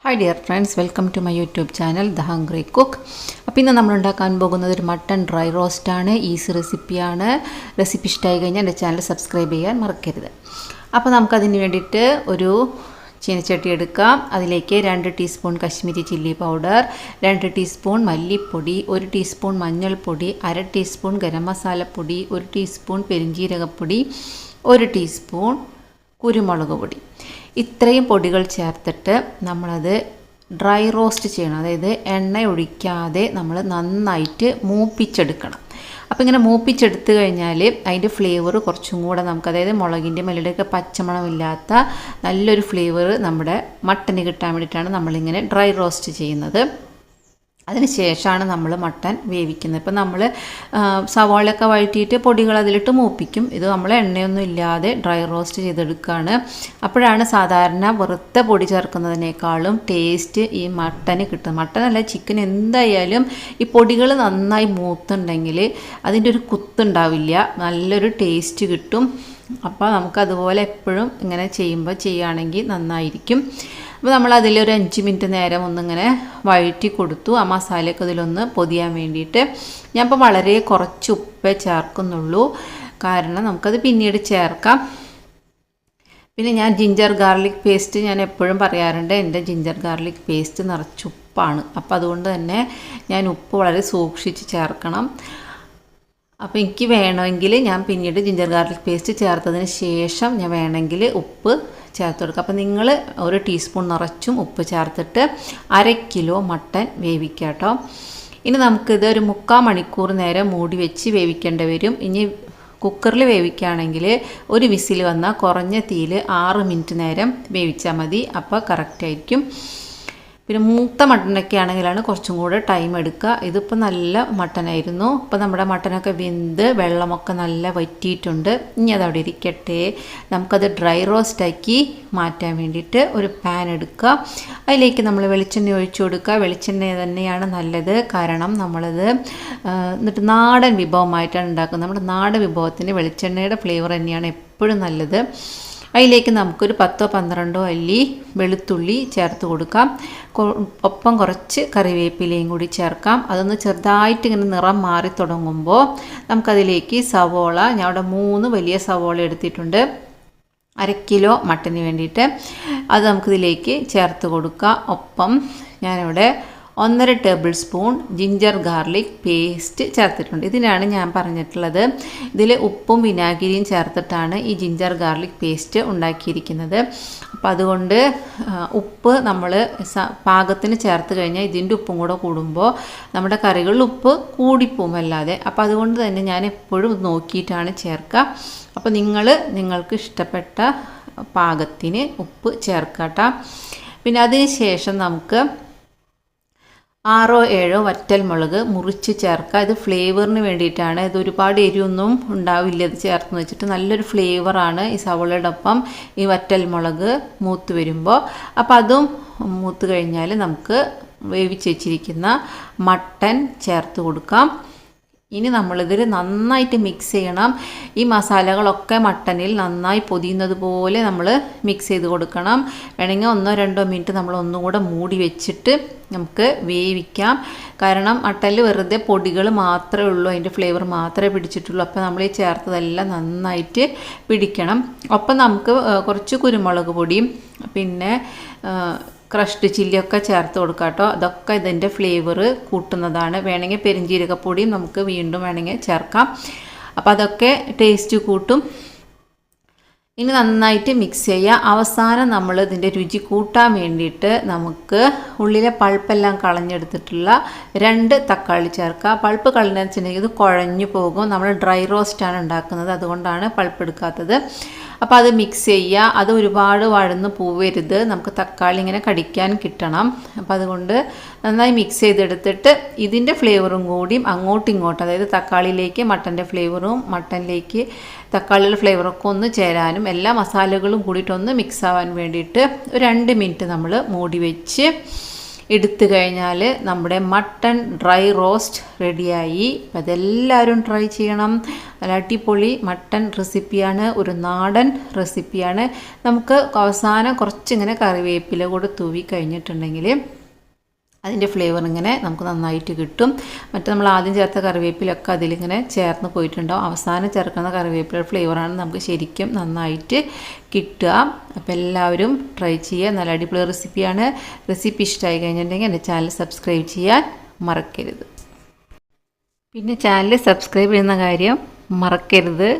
Hi dear friends, welcome to my YouTube channel the hungry cook. അപ്പോൾ ഇന്ന് നമ്മൾ ഉണ്ടാക്കാൻ പോകുന്നത് ഒരു മട്ടൺ ഡ്രൈ റോസ്റ്റാണ്. ഈസി റെസിപ്പിയാണ്. റെസിപ്പി ഇഷ്ടമായി കഴിഞ്ഞാൽ എൻ്റെ ചാനൽ സബ്സ്ക്രൈബ് ചെയ്യാൻ മറക്കരുത്. അപ്പോൾ നമുക്കതിന് വേണ്ടിയിട്ട് ഒരു ചീനച്ചട്ടി എടുക്കാം. അതിലേക്ക് 2 teaspoon Kashmiri chilli powder, 2 teaspoon മല്ലിപ്പൊടി, 1 ടീസ്പൂൺ മഞ്ഞൾപ്പൊടി, 1/2 ടീസ്പൂൺ ഗരം മസാലപ്പൊടി, 1 ടീസ്പൂൺ പെരിഞ്ജീരകപ്പൊടി, 1 ടീസ്പൂൺ കുരുമുളക് പൊടി. ഇത്രയും പൊടികൾ ചേർത്തിട്ട് നമ്മളത് ഡ്രൈ റോസ്റ്റ് ചെയ്യണം. അതായത് എണ്ണ ഒഴിക്കാതെ നമ്മൾ നന്നായിട്ട് മൂപ്പിച്ചെടുക്കണം. അപ്പോൾ ഇങ്ങനെ മൂപ്പിച്ചെടുത്ത് കഴിഞ്ഞാൽ അതിൻ്റെ ഫ്ലേവർ കുറച്ചും കൂടെ നമുക്ക്, അതായത് മുളകിൻ്റെ മല്ലിയുടെയൊക്കെ പച്ചമണമില്ലാത്ത നല്ലൊരു ഫ്ലേവർ നമ്മുടെ മട്ടന് കിട്ടാൻ വേണ്ടിയിട്ടാണ് നമ്മളിങ്ങനെ ഡ്രൈ റോസ്റ്റ് ചെയ്യുന്നത്. അതിന് ശേഷമാണ് നമ്മൾ മട്ടൻ വേവിക്കുന്നത്. ഇപ്പം നമ്മൾ സവാളയൊക്കെ വഴറ്റിയിട്ട് പൊടികൾ അതിലിട്ട് മൂപ്പിക്കും. ഇത് നമ്മൾ എണ്ണയൊന്നും ഇല്ലാതെ ഡ്രൈ റോസ്റ്റ് ചെയ്തെടുക്കുകയാണ്. അപ്പോഴാണ് സാധാരണ വെറുത്ത പൊടി ചേർക്കുന്നതിനേക്കാളും ടേസ്റ്റ് ഈ മട്ടന് കിട്ടുന്നത്. മട്ടനല്ല, ചിക്കൻ എന്തായാലും ഈ പൊടികൾ നന്നായി മൂത്തുണ്ടെങ്കിൽ അതിൻ്റെ ഒരു കുത്തുണ്ടാവില്ല, നല്ലൊരു ടേസ്റ്റ് കിട്ടും. അപ്പോൾ നമുക്കതുപോലെ എപ്പോഴും ഇങ്ങനെ ചെയ്യുകയാണെങ്കിൽ നന്നായിരിക്കും. അപ്പോൾ നമ്മളതിലൊരു 5 മിനിറ്റ് നേരം ഒന്നിങ്ങനെ വഴറ്റി കൊടുത്തു. ആ മസാലയൊക്കെ ഇതിലൊന്ന് പൊതിയാൻ വേണ്ടിയിട്ട്. ഞാനിപ്പോൾ വളരെ കുറച്ച് ഉപ്പേ ചേർക്കുന്നുള്ളൂ, കാരണം നമുക്കത് പിന്നീട് ചേർക്കാം. പിന്നെ ഞാൻ ജിഞ്ചർ ഗാർലിക് പേസ്റ്റ് ഞാൻ എപ്പോഴും പറയാറുണ്ട്, എൻ്റെ ജിഞ്ചർ ഗാർലിക് പേസ്റ്റ് നിറച്ച് ഉപ്പാണ്. അപ്പോൾ അതുകൊണ്ട് തന്നെ ഞാൻ ഉപ്പ് വളരെ സൂക്ഷിച്ച് ചേർക്കണം. അപ്പോൾ എനിക്ക് വേണമെങ്കിൽ ഞാൻ പിന്നീട് ജിഞ്ചർ ഗാർലിക് പേസ്റ്റ് ചേർത്തതിന് ശേഷം ഞാൻ വേണമെങ്കിൽ ഉപ്പ് ചേർത്ത് കൊടുക്കുക. അപ്പോൾ നിങ്ങൾ 1 ടീസ്പൂൺ നിറച്ചും ഉപ്പ് ചേർത്തിട്ട് 1/2 കിലോ മട്ടൻ വേവിക്കുക കേട്ടോ. ഇനി നമുക്കിത് ഒരു 3/4 മണിക്കൂർ നേരം മൂടി വെച്ച് വേവിക്കേണ്ടി വരും. ഇനി കുക്കറിൽ വേവിക്കുകയാണെങ്കിൽ ഒരു വിസിൽ വന്നാൽ കുറഞ്ഞ തീയിൽ 6 മിനിറ്റ് നേരം വേവിച്ചാൽ മതി. അപ്പോൾ കറക്റ്റായിരിക്കും. പിന്നെ മൂത്ത മട്ടനൊക്കെ ആണെങ്കിലാണ് കുറച്ചും കൂടെ ടൈം എടുക്കുക. ഇതിപ്പോൾ നല്ല മട്ടനായിരുന്നു. ഇപ്പോൾ നമ്മുടെ മട്ടനൊക്കെ വെന്ത് വെള്ളമൊക്കെ നല്ല വറ്റിയിട്ടുണ്ട്. ഇനി അതവിടെ ഇരിക്കട്ടെ. നമുക്കത് ഡ്രൈ റോസ്റ്റാക്കി മാറ്റാൻ വേണ്ടിയിട്ട് ഒരു പാൻ എടുക്കുക. അതിലേക്ക് നമ്മൾ വെളിച്ചെണ്ണ ഒഴിച്ചു കൊടുക്കുക. വെളിച്ചെണ്ണ തന്നെയാണ് നല്ലത്, കാരണം നമ്മളത് എന്നിട്ട് നാടൻ വിഭവമായിട്ടാണ് ഉണ്ടാക്കുന്നത്. നമ്മുടെ നാടൻ വിഭവത്തിന് വെളിച്ചെണ്ണയുടെ ഫ്ലേവർ തന്നെയാണ് എപ്പോഴും നല്ലത്. അതിലേക്ക് നമുക്കൊരു 10-12 അല്ലി വെളുത്തുള്ളി ചേർത്ത് കൊടുക്കാം. ഒപ്പം കുറച്ച് കറിവേപ്പിലയും കൂടി ചേർക്കാം. അതൊന്ന് ചെറുതായിട്ട് ഇങ്ങനെ നിറം മാറി തുടങ്ങുമ്പോൾ നമുക്കതിലേക്ക് സവോള, ഞാൻ അവിടെ 3 വലിയ സവോള എടുത്തിട്ടുണ്ട് 1/2 കിലോ മട്ടന് വേണ്ടിയിട്ട്, അത് നമുക്കിതിലേക്ക് ചേർത്ത് കൊടുക്കാം. ഒപ്പം ഞാനിവിടെ 1.5 table spoon ginger garlic paste ചേർത്തിട്ടുണ്ട്. ഇതിനാണ് ഞാൻ പറഞ്ഞിട്ടുള്ളത്, ഇതിൽ ഉപ്പും വിനാഗിരിയും ചേർത്തിട്ടാണ് ഈ ജിഞ്ചർ ഗാർലിക് പേസ്റ്റ് ഉണ്ടാക്കിയിരിക്കുന്നത്. അപ്പോൾ അതുകൊണ്ട് ഉപ്പ് നമ്മൾ പാകത്തിന് ചേർത്ത് കഴിഞ്ഞാൽ ഇതിൻ്റെ ഉപ്പും കൂടെ കൂടുമ്പോൾ നമ്മുടെ കറികളിൽ ഉപ്പ് കൂടിപ്പോവും അല്ലാതെ. അപ്പോൾ അതുകൊണ്ട് തന്നെ ഞാൻ എപ്പോഴും നോക്കിയിട്ടാണ് ചേർക്കുക. അപ്പോൾ നിങ്ങൾക്ക് ഇഷ്ടപ്പെട്ട പാകത്തിന് ഉപ്പ് ചേർക്കട്ടോ. പിന്നെ അതിന് ശേഷം നമുക്ക് 6-7 വറ്റൽമുളക് മുറിച്ച് ചേർക്കുക. ഇത് ഫ്ലേവറിന് വേണ്ടിയിട്ടാണ്. ഇത് ഒരുപാട് എരിവൊന്നും ഉണ്ടാവില്ല ഇത് ചേർത്ത് വെച്ചിട്ട്. നല്ലൊരു ഫ്ലേവറാണ് ഈ സവോളയുടെ ഒപ്പം ഈ വറ്റൽമുളക് മൂത്ത് വരുമ്പോൾ. അപ്പോൾ അതും മൂത്ത് കഴിഞ്ഞാൽ നമുക്ക് വേവിച്ച് വെച്ചിരിക്കുന്ന മട്ടൻ ചേർത്ത് കൊടുക്കാം. ഇനി നമ്മളിതിൽ നന്നായിട്ട് മിക്സ് ചെയ്യണം. ഈ മസാലകളൊക്കെ മട്ടനിൽ നന്നായി പൊതിയുന്നത് പോലെ നമ്മൾ മിക്സ് ചെയ്ത് കൊടുക്കണം. വേണമെങ്കിൽ 1-2 മിനിറ്റ് നമ്മൾ ഒന്നുകൂടെ മൂടി വെച്ചിട്ട് നമുക്ക് വേവിക്കാം. കാരണം മട്ടനിൽ വെറുതെ പൊടികൾ മാത്രമേ ഉള്ളൂ, അതിൻ്റെ ഫ്ലേവർ മാത്രമേ പിടിച്ചിട്ടുള്ളൂ. അപ്പോൾ നമ്മൾ ഈ ചേർത്തതെല്ലാം നന്നായിട്ട് പിടിക്കണം. ഒപ്പം നമുക്ക് കുറച്ച് കുരുമുളക് പൊടിയും പിന്നെ ക്രഷ്ഡ് ചില്ലിയൊക്കെ ചേർത്ത് കൊടുക്കാം കേട്ടോ. അതൊക്കെ ഇതിൻ്റെ ഫ്ലേവർ കൂട്ടുന്നതാണ്. വേണമെങ്കിൽ പെരിഞ്ജീരകപ്പൊടിയും നമുക്ക് വീണ്ടും വേണമെങ്കിൽ ചേർക്കാം. അപ്പോൾ അതൊക്കെ ടേസ്റ്റ് കൂട്ടും. ഇനി നന്നായിട്ട് മിക്സ് ചെയ്യുക. അവസാനം നമ്മൾ ഇതിൻ്റെ രുചി കൂട്ടാൻ വേണ്ടിയിട്ട് നമുക്ക് ഉള്ളിലെ പൾപ്പെല്ലാം കളഞ്ഞെടുത്തിട്ടുള്ള 2 തക്കാളി ചേർക്കുക. പൾപ്പ് കളഞ്ഞെന്ന് വെച്ചിട്ടുണ്ടെങ്കിൽ ഇത് കുഴഞ്ഞു പോകും. നമ്മൾ ഡ്രൈ റോസ്റ്റാണ് ഉണ്ടാക്കുന്നത്, അതുകൊണ്ടാണ് പൾപ്പ് എടുക്കാത്തത്. അപ്പോൾ അത് മിക്സ് ചെയ്യുക. അത് ഒരുപാട് വഴന്ന് പോവരുത്, നമുക്ക് തക്കാളി ഇങ്ങനെ കടിക്കാൻ കിട്ടണം. അപ്പോൾ അതുകൊണ്ട് നന്നായി മിക്സ് ചെയ്തെടുത്തിട്ട് ഇതിൻ്റെ ഫ്ലേവറും കൂടി അങ്ങോട്ടും ഇങ്ങോട്ടും, അതായത് തക്കാളിയിലേക്ക് മട്ടൻ്റെ ഫ്ലേവറും മട്ടനിലേക്ക് തക്കാളിയുടെ ഫ്ലേവറൊക്കെ ഒന്ന് ചേരാനും എല്ലാ മസാലകളും കൂടിയിട്ടൊന്ന് മിക്സ് ആവാൻ വേണ്ടിയിട്ട് ഒരു 2 മിനിറ്റ് നമ്മൾ മൂടി വെച്ച് എടുത്തു കഴിഞ്ഞാൽ നമ്മുടെ മട്ടൺ ഡ്രൈ റോസ്റ്റ് റെഡിയായി. അപ്പോൾ അതെല്ലാവരും ട്രൈ ചെയ്യണം. നല്ല അടിപൊളി മട്ടൺ റെസിപ്പിയാണ്, ഒരു നാടൻ റെസിപ്പിയാണ്. നമുക്ക് അവസാനം കുറച്ചിങ്ങനെ കറിവേപ്പില കൂടെ തൂവി കഴിഞ്ഞിട്ടുണ്ടെങ്കിൽ അതിൻ്റെ ഫ്ലേവർ ഇങ്ങനെ നമുക്ക് നന്നായിട്ട് കിട്ടും. മറ്റേ നമ്മൾ ആദ്യം ചേർത്ത കറിവേപ്പിലൊക്കെ അതിലിങ്ങനെ ചേർന്ന് പോയിട്ടുണ്ടാവും. അവസാനം ചേർക്കുന്ന കറിവേപ്പിലയുടെ ഫ്ലേവറാണ് നമുക്ക് ശരിക്കും നന്നായിട്ട് കിട്ടുക. അപ്പോൾ എല്ലാവരും ട്രൈ ചെയ്യുക. നല്ല അടിപൊളി റെസിപ്പിയാണ്. റെസിപ്പി ഇഷ്ടമായി കഴിഞ്ഞിട്ടുണ്ടെങ്കിൽ എൻ്റെ ചാനൽ സബ്സ്ക്രൈബ് ചെയ്യാൻ മറക്കരുത്. പിന്നെ ചാനൽ സബ്സ്ക്രൈബ് ചെയ്യുന്ന കാര്യം മറക്കരുത്.